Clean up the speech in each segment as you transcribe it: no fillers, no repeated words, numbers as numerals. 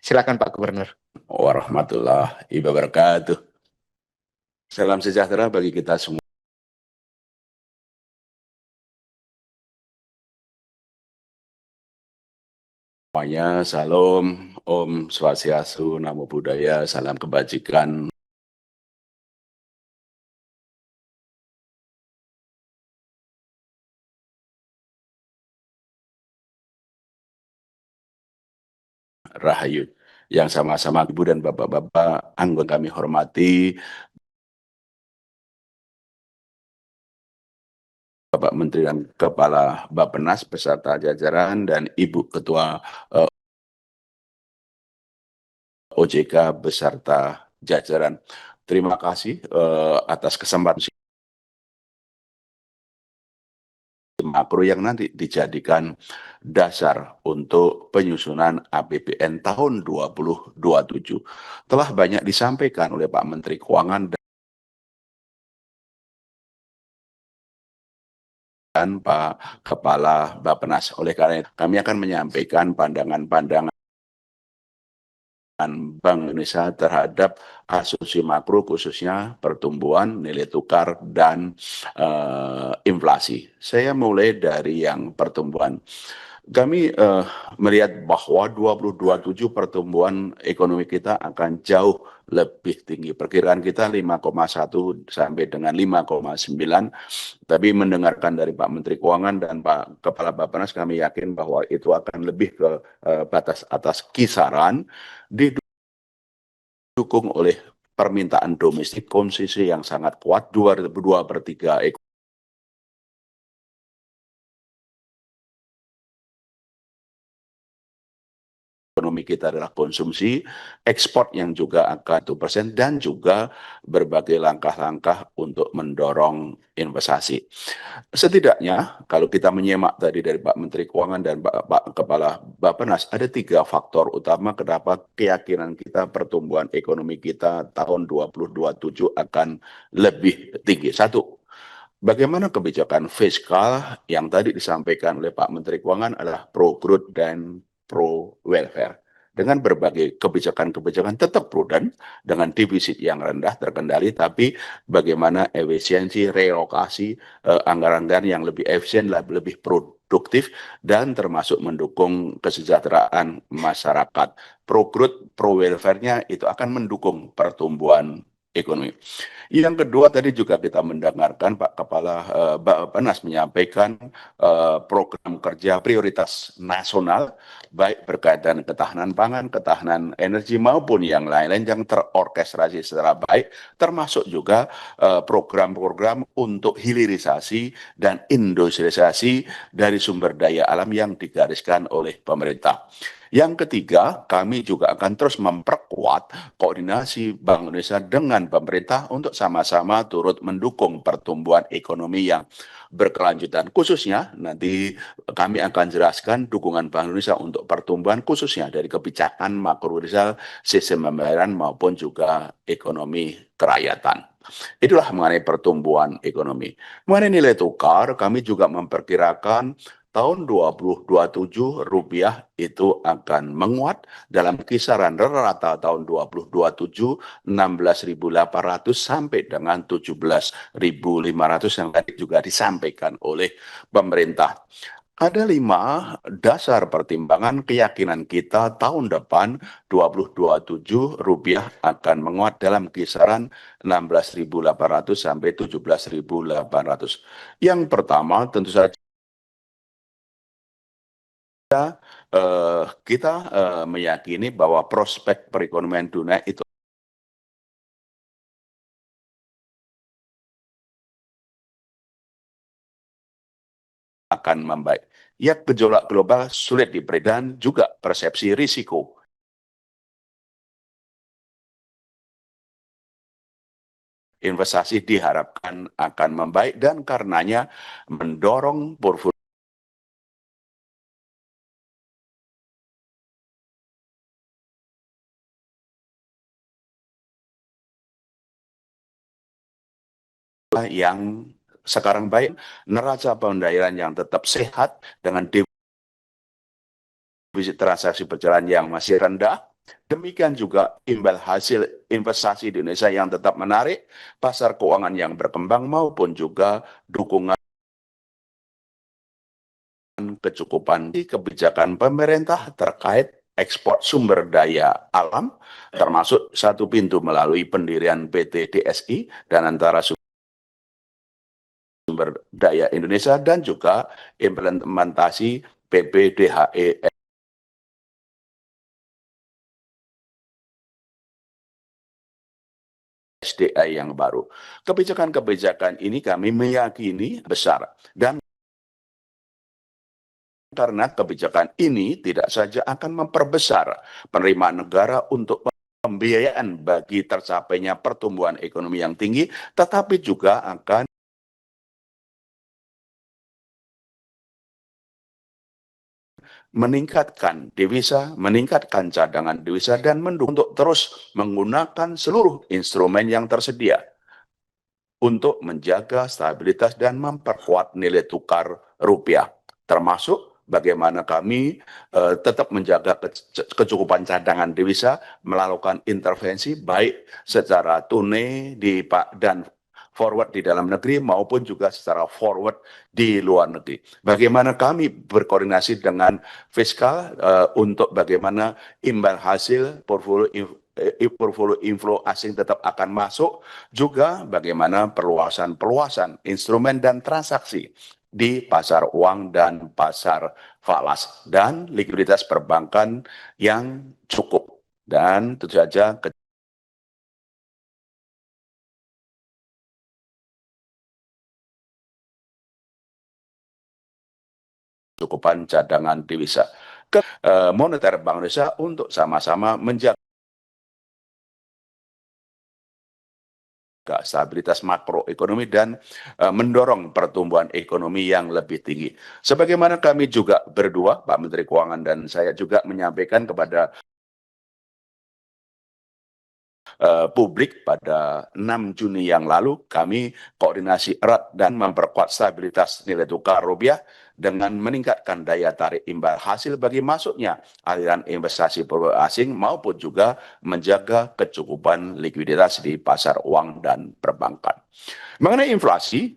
Silakan Pak Gubernur. Warahmatullahi wabarakatuh. Salam sejahtera bagi kita semua. Semuanya, salam, Om Swastiastu, Namo Buddhaya, salam kebajikan. Rahayu. Yang sama-sama Ibu dan Bapak-Bapak, anggota kami hormati, Bapak Menteri dan Kepala Bappenas beserta jajaran dan Ibu Ketua OJK beserta jajaran. Terima kasih atas kesempatan makro yang nanti dijadikan dasar untuk penyusunan APBN tahun 2027. Telah banyak disampaikan oleh Pak Menteri Keuangan dan Pak Kepala Bappenas. Oleh karena itu, kami akan menyampaikan pandangan-pandangan Bank Indonesia terhadap asumsi makro khususnya pertumbuhan, nilai tukar, dan inflasi. Saya mulai dari yang pertumbuhan. Kami melihat bahwa 2027 pertumbuhan ekonomi kita akan jauh lebih tinggi. Perkiraan kita 5,1 sampai dengan 5,9. Tapi mendengarkan dari Pak Menteri Keuangan dan Pak Kepala Bappenas, kami yakin bahwa itu akan lebih ke batas atas kisaran, didukung oleh permintaan domestik konsumsi yang sangat kuat, 2/3 ekonomi kita adalah konsumsi, ekspor yang juga akan 1%, dan juga berbagai langkah-langkah untuk mendorong investasi. Setidaknya, kalau kita menyimak tadi dari Pak Menteri Keuangan dan Pak Kepala Bappenas, ada 3 faktor utama kenapa keyakinan kita pertumbuhan ekonomi kita tahun 2027 akan lebih tinggi. Satu, bagaimana kebijakan fiskal yang tadi disampaikan oleh Pak Menteri Keuangan adalah pro-growth dan pro-welfare. Dengan berbagai kebijakan-kebijakan tetap prudent, dengan defisit yang rendah terkendali, tapi bagaimana efisiensi, relokasi, anggaran-anggaran yang lebih efisien, lebih produktif, dan termasuk mendukung kesejahteraan masyarakat. Pro-growth, pro-welfare-nya itu akan mendukung pertumbuhan ekonomi. Yang kedua, tadi juga kita mendengarkan Pak Kepala Bappenas menyampaikan program kerja prioritas nasional, baik berkaitan ketahanan pangan, ketahanan energi, maupun yang lain-lain yang terorkestrasi secara baik, termasuk juga program-program untuk hilirisasi dan industrialisasi dari sumber daya alam yang digariskan oleh pemerintah. Yang ketiga, kami juga akan terus memperkuat koordinasi Bank Indonesia dengan pemerintah untuk sama-sama turut mendukung pertumbuhan ekonomi yang berkelanjutan. Khususnya nanti kami akan jelaskan dukungan Bank Indonesia untuk pertumbuhan khususnya dari kebijakan makrobudensial, sistem pembayaran maupun juga ekonomi kerakyatan. Itulah mengenai pertumbuhan ekonomi. Mengenai nilai tukar, kami juga memperkirakan tahun 2027 rupiah itu akan menguat dalam kisaran rata tahun 2027 16.800 sampai dengan 17.500 yang tadi juga disampaikan oleh pemerintah. Ada 5 dasar pertimbangan keyakinan kita tahun depan 2027 rupiah akan menguat dalam kisaran 16.800 sampai 17.800. Yang pertama tentu saja kita meyakini bahwa prospek perekonomian dunia itu akan membaik. Ya, gejolak global sulit diprediksi dan juga persepsi risiko investasi diharapkan akan membaik dan karenanya mendorong portfolio yang sekarang baik, neraca pembayaran yang tetap sehat dengan defisit transaksi berjalan yang masih rendah, Demikian juga imbal hasil investasi di Indonesia yang tetap menarik, pasar keuangan yang berkembang maupun juga dukungan kecukupan kebijakan pemerintah terkait ekspor sumber daya alam, termasuk satu pintu melalui pendirian PT DSI dan antara sumber daya Indonesia dan juga implementasi PPDHE SDA yang baru. Kebijakan-kebijakan ini kami meyakini besar dan karena kebijakan ini tidak saja akan memperbesar penerimaan negara untuk pembiayaan bagi tercapainya pertumbuhan ekonomi yang tinggi, tetapi juga akan meningkatkan devisa, meningkatkan cadangan devisa, dan mendukung untuk terus menggunakan seluruh instrumen yang tersedia untuk menjaga stabilitas dan memperkuat nilai tukar rupiah, termasuk bagaimana kami tetap menjaga kecukupan cadangan devisa, melakukan intervensi baik secara tunai dan forward di dalam negeri maupun juga secara forward di luar negeri. Bagaimana kami berkoordinasi dengan fiskal untuk bagaimana imbal hasil portfolio inflow asing tetap akan masuk, juga bagaimana perluasan instrumen dan transaksi di pasar uang dan pasar falas dan likuiditas perbankan yang cukup. Dan tentu saja kecukupan cadangan devisa. Moneter Bank Indonesia untuk sama-sama menjaga stabilitas makroekonomi dan mendorong pertumbuhan ekonomi yang lebih tinggi. Sebagaimana kami juga berdua, Pak Menteri Keuangan dan saya juga menyampaikan kepada publik pada 6 Juni yang lalu, kami koordinasi erat dan memperkuat stabilitas nilai tukar rupiah dengan meningkatkan daya tarik imbal hasil bagi masuknya aliran investasi asing maupun juga menjaga kecukupan likuiditas di pasar uang dan perbankan. Mengenai inflasi,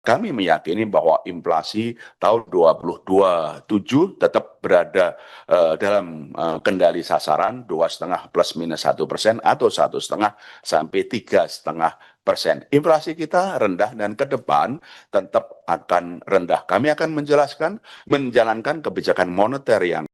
kami meyakini bahwa inflasi tahun 2027 tetap berada dalam kendali sasaran 2,5 plus minus 1% atau 1,5 sampai 3,5%. Inflasi kita rendah dan ke depan tetap akan rendah. Kami akan menjalankan kebijakan moneter yang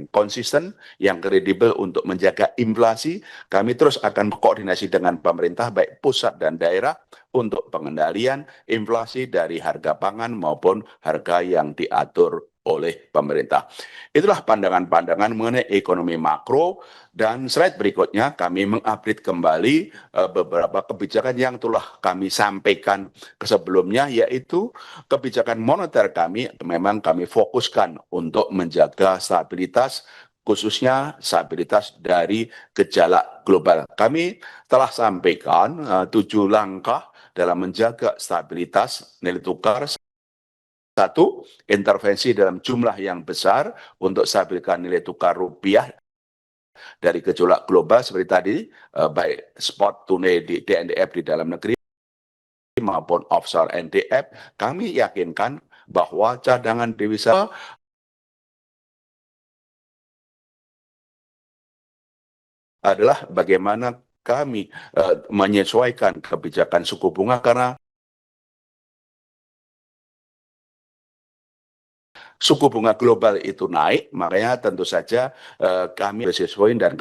konsisten, yang kredibel untuk menjaga inflasi. Kami terus akan berkoordinasi dengan pemerintah baik pusat dan daerah untuk pengendalian inflasi dari harga pangan maupun harga yang diatur oleh pemerintah. Itulah pandangan-pandangan mengenai ekonomi makro, dan slide berikutnya kami mengupdate kembali beberapa kebijakan yang telah kami sampaikan sebelumnya, yaitu kebijakan moneter kami memang kami fokuskan untuk menjaga stabilitas, khususnya stabilitas dari gejala global. Kami telah sampaikan 7 langkah dalam menjaga stabilitas nilai tukar. Satu, intervensi dalam jumlah yang besar untuk stabilkan nilai tukar rupiah dari gejolak global seperti tadi, baik spot tunai di DNDF di dalam negeri maupun offshore NDF. Kami yakinkan bahwa cadangan devisa adalah bagaimana kami menyesuaikan kebijakan suku bunga, karena suku bunga global itu naik, makanya tentu saja kami sesuaikan dan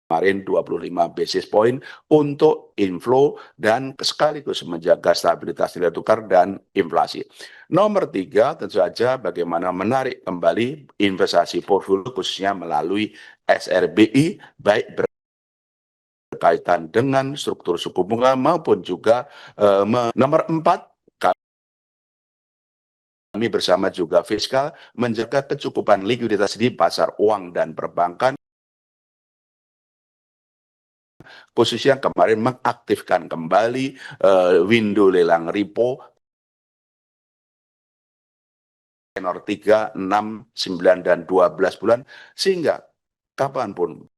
kemarin 25 basis point untuk inflow dan sekaligus menjaga stabilitas nilai tukar dan inflasi. Nomor 3, tentu saja bagaimana menarik kembali investasi portfolio khususnya melalui SRBI, baik berkaitan dengan struktur suku bunga maupun juga nomor 4, kami bersama juga fiskal menjaga kecukupan likuiditas di pasar uang dan perbankan, khususnya kemarin mengaktifkan kembali window lelang repo tenor 3, 6, 9, dan 12 bulan, sehingga kapanpun,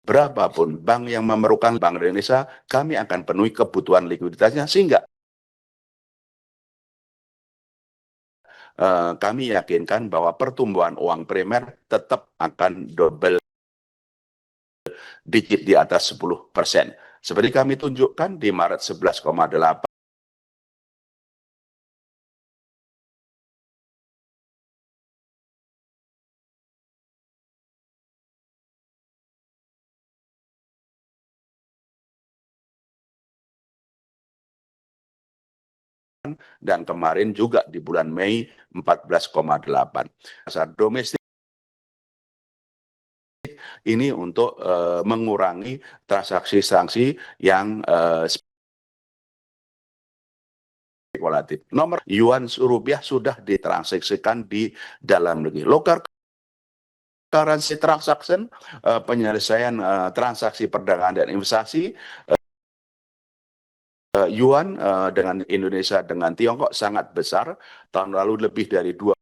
berapapun bank yang memerlukan Bank Indonesia, kami akan penuhi kebutuhan likuiditasnya, sehingga kami yakinkan bahwa pertumbuhan uang primer tetap akan double digit di atas 10%. Seperti kami tunjukkan di Maret 11,8, dan kemarin juga di bulan Mei 14,8. Pasar domestik ini untuk mengurangi transaksi yang spekulatif. Nomor yuan rupiah sudah ditransaksikan di dalam negeri. Local currency transaction, penyelesaian transaksi perdagangan dan investasi, yuan dengan Indonesia dengan Tiongkok sangat besar. Tahun lalu lebih dari 25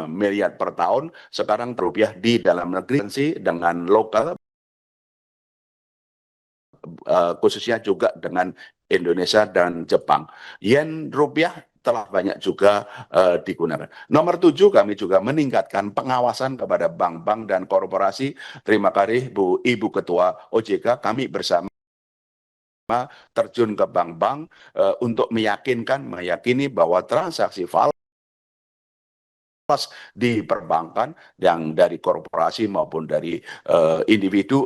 miliar per tahun, sekarang rupiah di dalam negeri dengan lokal, khususnya juga dengan Indonesia dan Jepang. Yen rupiah telah banyak juga digunakan. Nomor 7, kami juga meningkatkan pengawasan kepada bank-bank dan korporasi. Terima kasih Ibu Ketua OJK, kami bersama terjun ke bank-bank untuk meyakini bahwa transaksi falas di perbankan yang dari korporasi maupun dari individu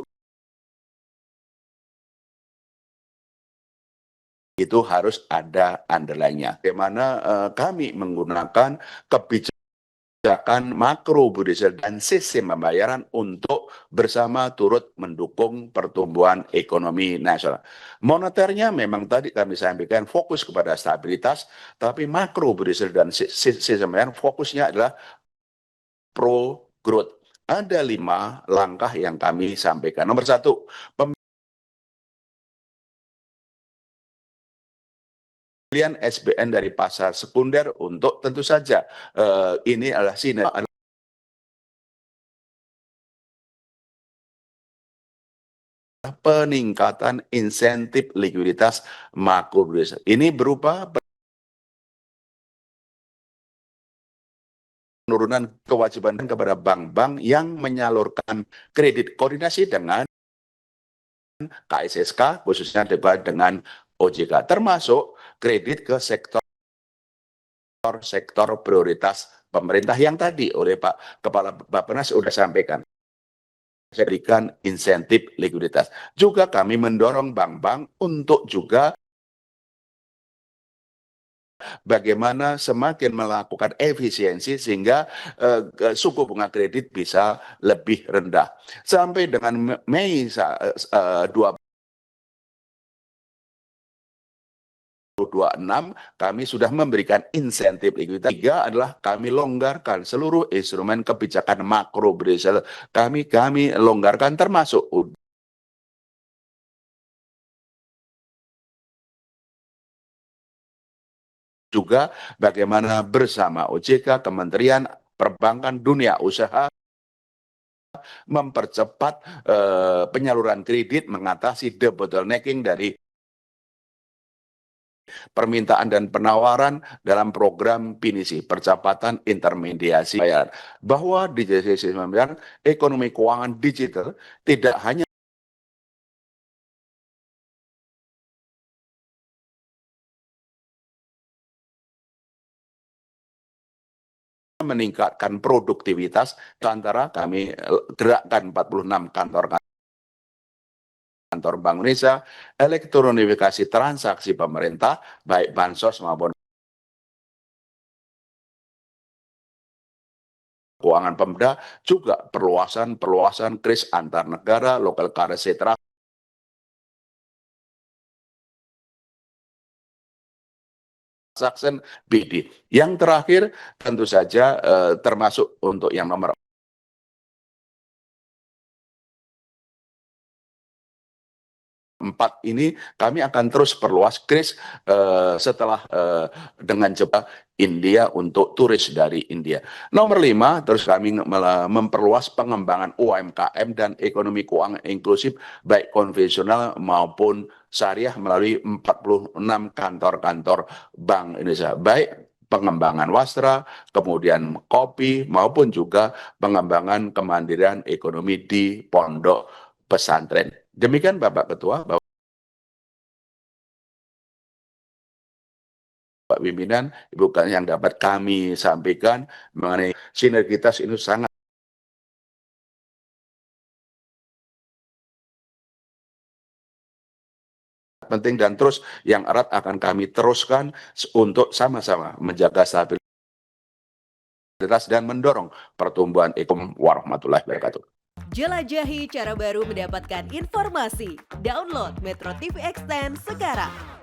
itu harus ada underlying-nya. Bagaimana kami menggunakan kebijakan makro Budisel dan sistem pembayaran untuk bersama turut mendukung pertumbuhan ekonomi nasional. Moneternya memang tadi kami sampaikan fokus kepada stabilitas, tapi makro Budisel dan sistem pembayaran fokusnya adalah pro growth. Ada 5 langkah yang kami sampaikan. Nomor 1, pembelian SBN dari pasar sekunder untuk tentu saja ini adalah peningkatan insentif likuiditas makro. Ini berupa penurunan kewajiban kepada bank-bank yang menyalurkan kredit koordinasi dengan KSSK, khususnya dengan OJK, termasuk kredit ke sektor prioritas pemerintah yang tadi oleh Pak Kepala Bappenas sudah sampaikan. Saya berikan insentif likuiditas. Juga kami mendorong bank-bank untuk juga bagaimana semakin melakukan efisiensi sehingga suku bunga kredit bisa lebih rendah. Sampai dengan Mei 2026 kami sudah memberikan insentif likuiditas. 3 adalah kami longgarkan seluruh instrumen kebijakan makro Brazil. Kami longgarkan termasuk juga bagaimana bersama OJK, Kementerian Perbankan Dunia Usaha mempercepat penyaluran kredit, mengatasi the bottlenecking dari permintaan dan penawaran dalam program PINISI, percepatan intermediasi bayaran. Bahwa di sistem pembayaran, ekonomi keuangan digital tidak hanya meningkatkan produktivitas, antara kami gerakkan 46 kantor Bank Indonesia, elektronifikasi transaksi pemerintah, baik bansos maupun keuangan Pemda, juga perluasan kris antar negara, local currency transaction BD. Yang terakhir tentu saja termasuk untuk yang nomor 4 ini kami akan terus perluas Kris setelah dengan coba India untuk turis dari India. Nomor 5, terus kami memperluas pengembangan UMKM dan ekonomi keuangan inklusif baik konvensional maupun syariah melalui 46 kantor-kantor Bank Indonesia, baik pengembangan wastra, kemudian kopi, maupun juga pengembangan kemandirian ekonomi di pondok pesantren. Demikian Bapak Ketua, Bapak Pimpinan, Ibu yang dapat kami sampaikan mengenai sinergitas ini sangat penting dan terus yang erat akan kami teruskan untuk sama-sama menjaga stabilitas dan mendorong pertumbuhan ekonomi warahmatullahi wabarakatuh. Jelajahi cara baru mendapatkan informasi. Download Metro TV Extend sekarang.